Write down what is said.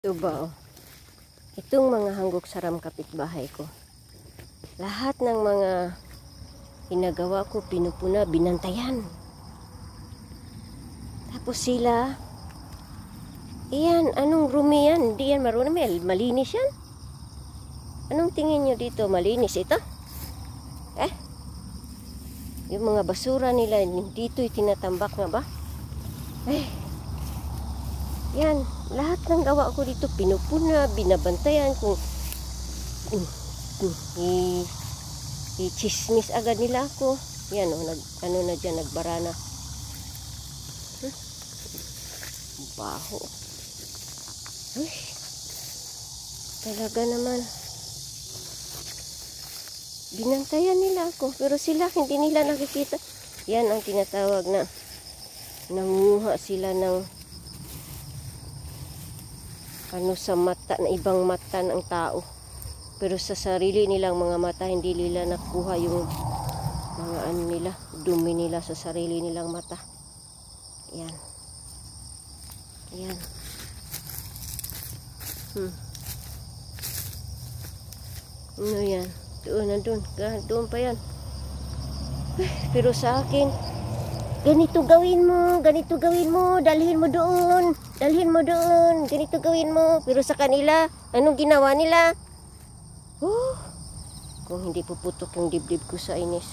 Ito ba, oh. Itong mga hanggok saram kapitbahay ko. Lahat ng mga ginagawa ko, pinupuna, binantayan. Tapos sila, iyan, anong rumi yan? Hindi yan marunong, malinis yan. Anong tingin nyo dito? Malinis ito? Yung mga basura nila, dito'y tinatambak na ba? Yan, lahat ng gawa ko dito, pinupuna, binabantayan, kung i-chismis agad nila ako. Yan, ano na dyan, nagbara na. Baho. Ay, talaga naman. Binantayan nila ako, pero sila, hindi nila nakikita. Yan ang tinatawag na nanguha sila ng ano sa mata, na ibang mata ng tao. Pero sa sarili nilang mga mata, hindi nila nakuha yung mga ano nila, dumi nila sa sarili nilang mata. Yan. Yan. Ano yan? Doon, nandun. Doon pa yan. Pero sa akin, ganito gawin mo, dalhin mo doon, ganito gawin mo. Pero sa kanila, anong ginawa nila? Kung hindi puputok yung dibdib ko sa inis.